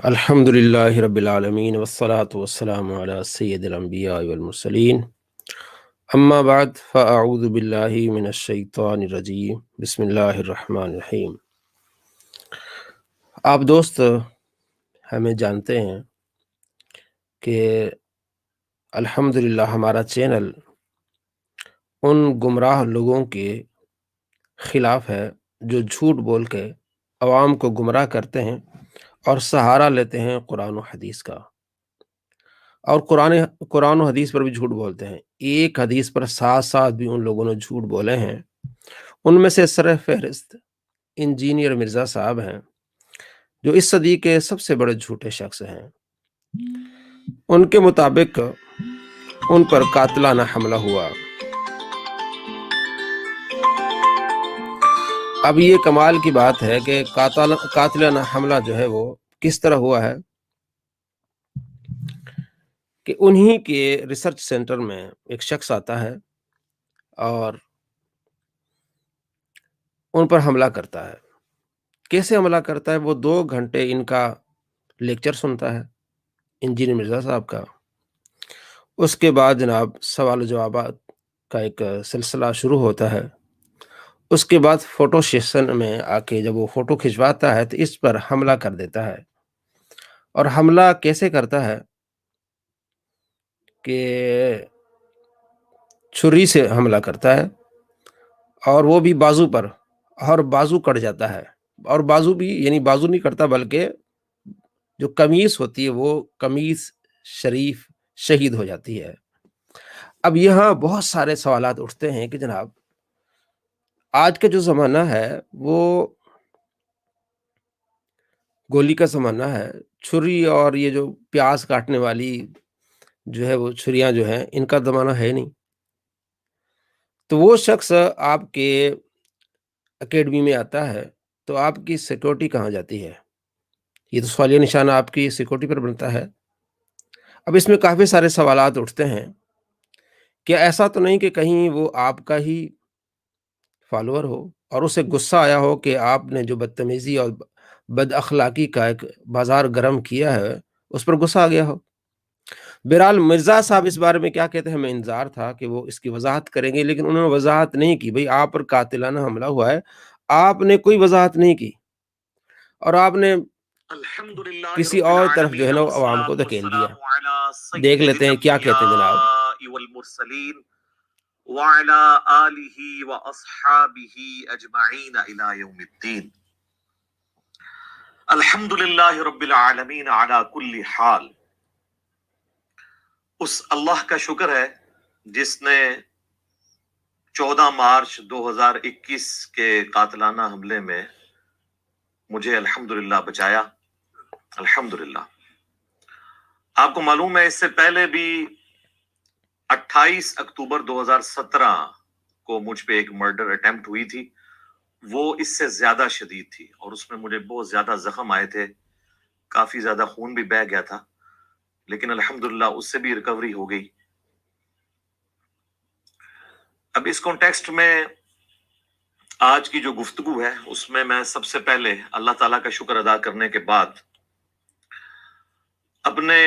अल्हम्दुलिल्लाहि रब्बिल आलमीन वस्सलातु वस्सलामु अला सय्यिदिल अंबिया वल मुरसलीन अम्मा बाद फ़अऊज़ु बिल्लाहि मिनश शैतानिर रजीम बिस्मिल्लाहिर रहमानिर रहीम। आप दोस्त हमें जानते हैं कि अल्हम्दुलिल्लाह हमारा चैनल उन गुमराह लोगों के ख़िलाफ़ है जो झूठ बोल के अवाम को गुमराह करते हैं और सहारा लेते हैं कुरान और हदीस का, और कुरान और हदीस पर भी झूठ बोलते हैं। एक हदीस पर साथ-साथ भी उन लोगों ने झूठ बोले हैं। उनमें से सरफ़हरिस्त इंजीनियर मिर्ज़ा साहब हैं, जो इस सदी के सबसे बड़े झूठे शख्स हैं। उनके मुताबिक उन पर कातिलाना हमला हुआ। अब ये कमाल की बात है कि कातिलाना हमला जो है वो किस तरह हुआ है कि उन्हीं के रिसर्च सेंटर में एक शख्स आता है और उन पर हमला करता है। कैसे हमला करता है? वो 2 घंटे इनका लेक्चर सुनता है, इंजीनियर मिर्ज़ा साहब का। उसके बाद जनाब सवाल-जवाबात का एक सिलसिला शुरू होता है। उसके बाद फ़ोटो सेशन में आके जब वो फ़ोटो खिंचवाता है तो इस पर हमला कर देता है। और हमला कैसे करता है कि छुरी से हमला करता है, और वो भी बाजू पर, और बाजू कट जाता है। और बाजू भी यानी बाजू नहीं कटता, बल्कि जो कमीज़ होती है वो कमीज़ शरीफ शहीद हो जाती है। अब यहाँ बहुत सारे सवालात उठते हैं कि जनाब आज का जो ज़माना है वो गोली का ज़माना है। छुरी और ये जो प्याज़ काटने वाली जो है वो छुरियाँ जो हैं, इनका ज़माना है नहीं। तो वो शख्स आपके अकेडमी में आता है तो आपकी सिक्योरिटी कहाँ जाती है? ये तो सवालिया निशाना आपकी सिक्योरिटी पर बनता है। अब इसमें काफ़ी सारे सवालात उठते हैं। क्या ऐसा तो नहीं कि कहीं वो आपका ही फॉलोअर हो और उसे गुस्सा आया हो कि आपने जो बदतमीज़ी और बदअखलाकी का एक बाज़ार गर्म किया है, उस पर गुस्सा आ गया हो? बहरहाल मिर्ज़ा साहब इस बारे में क्या कहते हैं, हमें इंतज़ार था कि वो इसकी वज़ाहत करेंगे, लेकिन उन्होंने वज़ाहत नहीं की। भई आप पर कातिलाना हमला हुआ है, आपने कोई वज़ाहत नहीं की और आपने किसी और तरफ जो है ना वो अवाम को धकेल दिया। देख लेते हैं क्या कहते हैं जनाब। अल्हम्दुलिल्लाहि रब्बिल आलमीन अला कुल्ली हाल। उस अल्लाह का शुक्र है जिसने 14 मार्च 2021 के कातिलाना हमले में मुझे अल्हम्दुलिल्लाह बचाया। अल्हम्दुलिल्लाह। आपको मालूम है इससे पहले भी 28 अक्टूबर 2017 को मुझ पे एक मर्डर अटेम्प्ट हुई थी। वो इससे ज्यादा शदीद थी और उसमें मुझे बहुत ज्यादा जख्म आए थे, काफी ज्यादा खून भी बह गया था, लेकिन अल्हम्दुलिल्लाह उससे भी रिकवरी हो गई। अब इस कॉन्टेक्स्ट में आज की जो गुफ्तगू है उसमें मैं सबसे पहले अल्लाह ताला का शुक्र अदा करने के बाद अपने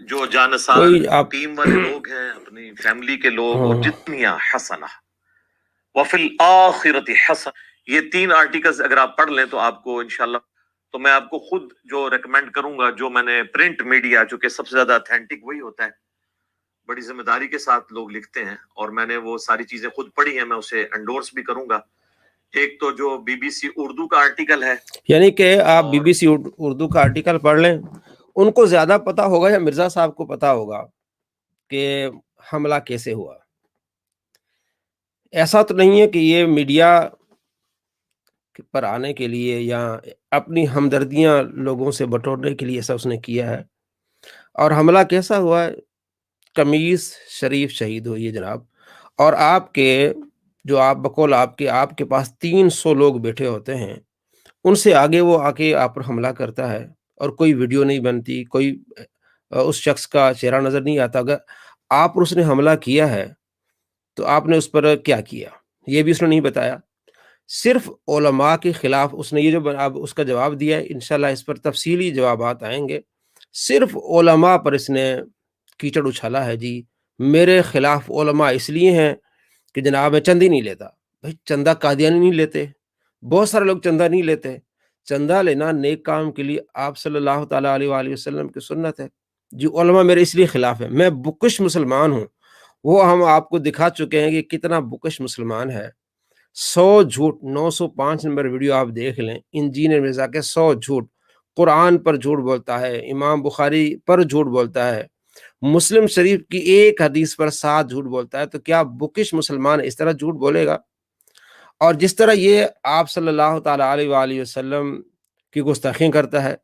जो जानसार टीम वाले लोग हैं, अपनी फैमिली के लोग, और जितनिया हसना वफिल आखिरती हसन, ये 3 आर्टिकल्स अगर आप पढ़ लें तो आपको इंशाल्लाह, तो मैं आपको खुद जो रेकमेंड करूंगा, जो मैंने प्रिंट मीडिया, जो कि सबसे ज्यादा ऑथेंटिक वही होता है, बड़ी जिम्मेदारी के साथ लोग लिखते हैं और मैंने वो सारी चीजें खुद पढ़ी हैं, मैं उसे एंडोर्स भी करूंगा। एक तो जो बीबीसी उर्दू का आर्टिकल है, यानी कि आप बीबीसी उर्दू का आर्टिकल पढ़ लें, उनको ज्यादा पता होगा या मिर्जा साहब को पता होगा कि हमला कैसे हुआ। ऐसा तो नहीं है कि ये मीडिया पर आने के लिए या अपनी हमदर्दियां लोगों से बटोरने के लिए ऐसा उसने किया है। और हमला कैसा हुआ है? कमीज शरीफ शहीद हुई है जनाब। और आपके जो आप बकौल आपके पास 300 लोग बैठे होते हैं, उनसे आगे वो आके आप पर हमला करता है और कोई वीडियो नहीं बनती, कोई उस शख्स का चेहरा नजर नहीं आता। अगर आप पर उसने हमला किया है तो आपने उस पर क्या किया, ये भी उसने नहीं बताया। صرف علماء کے خلاف اس نے یہ جو اب اس کا جواب دیا ہے، انشاءاللہ اس پر تفصیلی جوابات آئیں گے. صرف علماء پر اس نے کیچڑ اچھالا ہے. جی میرے خلاف علماء اس لیے ہیں کہ جناب میں چندی نہیں لیتا. بھائی چندہ قادیانی نہیں لیتے، بہت سارے لوگ چندہ نہیں لیتے. چندہ لینا نیک کام کے لیے آپ صلی اللہ تعالیٰ علیہ وآلہ وسلم کی سنت ہے. جی علماء میرے اس لیے خلاف ہے. میں بکش مسلمان ہوں. وہ ہم آپ کو دکھا چکے ہیں کہ کتنا بکش مسلمان ہے. 100 جھوٹ، 905 نمبر ویڈیو آپ دیکھ لیں. انجینئر مرزا کے 100 جھوٹ. قرآن پر جھوٹ بولتا ہے، امام بخاری پر جھوٹ بولتا ہے، مسلم شریف کی ایک حدیث پر 7 جھوٹ بولتا ہے. تو کیا بکش مسلمان اس طرح جھوٹ بولے گا؟ اور جس طرح یہ آپ صلی اللہ تعالیٰ علیہ وآلہ وسلم کی گستاخی کرتا ہے،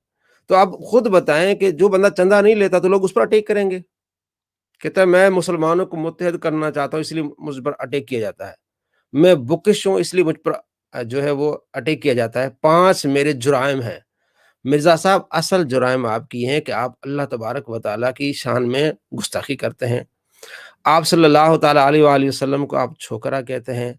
تو آپ خود بتائیں کہ جو بندہ چندہ نہیں لیتا تو لوگ اس پر اٹیک کریں گے. کہتا ہے میں مسلمانوں کو متحد کرنا چاہتا ہوں اس لیے مجھ پر اٹیک کیا جاتا ہے. میں بکش ہوں اس لیے مجھ پر جو ہے وہ اٹیک کیا جاتا ہے. 5 میرے جرائم ہیں. مرزا صاحب اصل جرائم آپ کی ہیں کہ آپ اللہ تبارک و تعالیٰ کی شان میں گستاخی کرتے ہیں. آپ صلی اللہ تعالیٰ علیہ وآلہ وسلم کو آپ چھوکرا کہتے ہیں.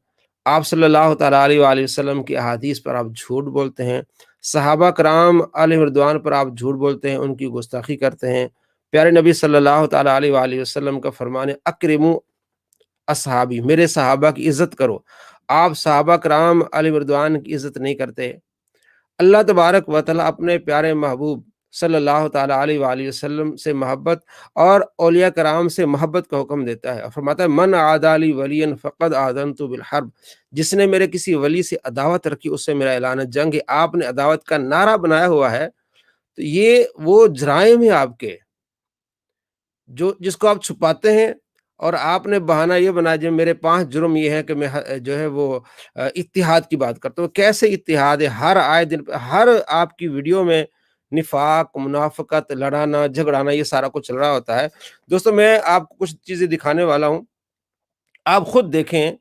آپ صلی اللہ تعالیٰ علیہ وآلہ وسلم کی احادیث پر آپ جھوٹ بولتے ہیں. صحابہ کرام علیہ رضوان پر آپ جھوٹ بولتے ہیں، ان کی گستاخی کرتے ہیں. پیارے نبی صلی اللہ تعالیٰ علیہ وآلہ وسلم کا فرمان ہے اکرموا اصحابی، میرے صحابہ کی عزت کرو. آپ صحابہ کرام علیہ رضوان کی عزت نہیں کرتے. اللہ تبارک و تعالیٰ اپنے پیارے محبوب صلی اللہ تعالیٰ علیہ وآلہ وسلم سے محبت اور اولیاء کرام سے محبت کا حکم دیتا ہے، اور فرماتا ہے من عادی لی ولیا فقد آذنت بالحرب. جس نے میرے کسی ولی سے عداوت رکھی اس سے میرا اعلان جنگ ہے. آپ نے عداوت کا نعرہ بنایا ہوا ہے. تو یہ وہ جرائم ہے آپ کے جس کو آپ چھپاتے ہیں. اور آپ نے بہانہ یہ بنایا جو میرے 5 جرم یہ ہے کہ میں جو ہے وہ اتحاد کی بات کرتا ہوں. کیسے اتحاد ہے؟ ہر آئے دن ہر آپ کی ویڈیو میں نفاق، منافقت، لڑانا، جھگڑانا، یہ سارا کچھ چل رہا ہوتا ہے. دوستو میں آپ کو کچھ چیزیں دکھانے والا ہوں، آپ خود دیکھیں.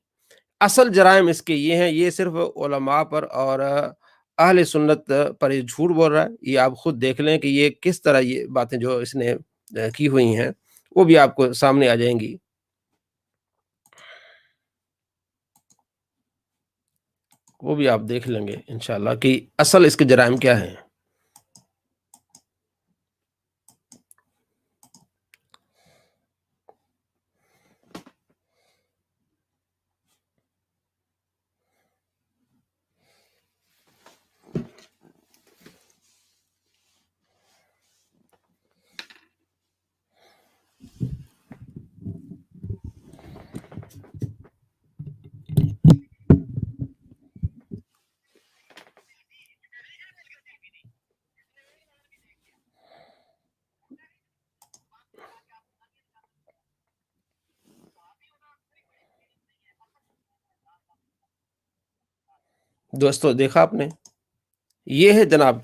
اصل جرائم اس کے یہ ہیں. یہ صرف علماء پر اور اہل سنت پر یہ جھوٹ بول رہا ہے. یہ آپ خود دیکھ لیں کہ یہ کس طرح یہ باتیں جو اس نے کی ہوئی ہیں وہ بھی آپ کو سامنے آ جائیں گی. وہ بھی آپ دیکھ لیں گے انشاءاللہ کہ اصل اس کے جرائم کیا ہیں. دوستو دیکھا آپ نے، یہ ہے جناب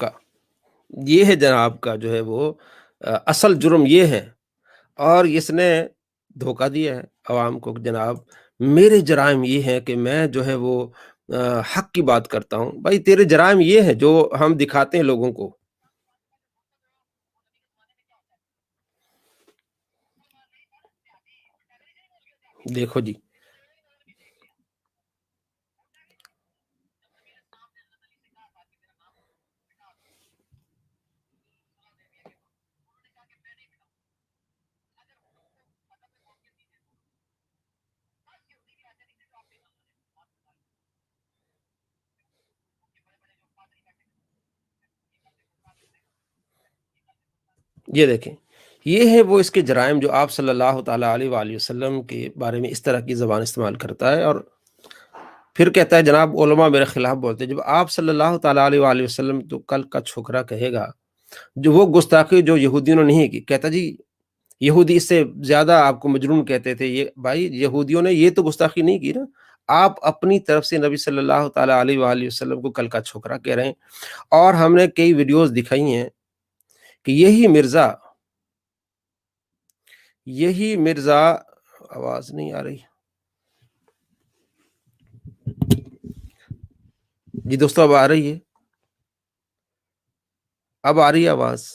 کا جو ہے وہ اصل جرم یہ ہے. اور اس نے دھوکہ دیا ہے عوام کو. جناب میرے جرائم یہ ہے کہ میں جو ہے وہ حق کی بات کرتا ہوں. بھائی تیرے جرائم یہ ہے جو ہم دکھاتے ہیں لوگوں کو. دیکھو جی یہ دیکھیں، یہ ہے وہ اس کے جرائم جو آپ صلی اللہ تعالیٰ علیہ وآلہ وسلم کے بارے میں اس طرح کی زبان استعمال کرتا ہے. اور پھر کہتا ہے جناب علماء میرے خلاف بولتے ہیں. جب آپ صلی اللہ تعالیٰ علیہ وآلہ وسلم تو کل کا چھوکرا کہے گا جو وہ گستاخی جو یہودیوں نے نہیں کی. کہتا جی یہودی اس سے زیادہ آپ کو مجنون کہتے تھے. یہ بھائی یہودیوں نے یہ تو گستاخی نہیں کی نا. آپ اپنی طرف سے نبی صلی اللہ تعالیٰ علیہ وآلہ وسلم کو کل کا چھوکرا کہہ رہے ہیں. اور ہم نے کئی ویڈیوز دکھائی ہیں کہ یہی مرزا آواز نہیں آ رہی جی دوستو، اب آ رہی ہے؟ اب آ رہی ہے آواز؟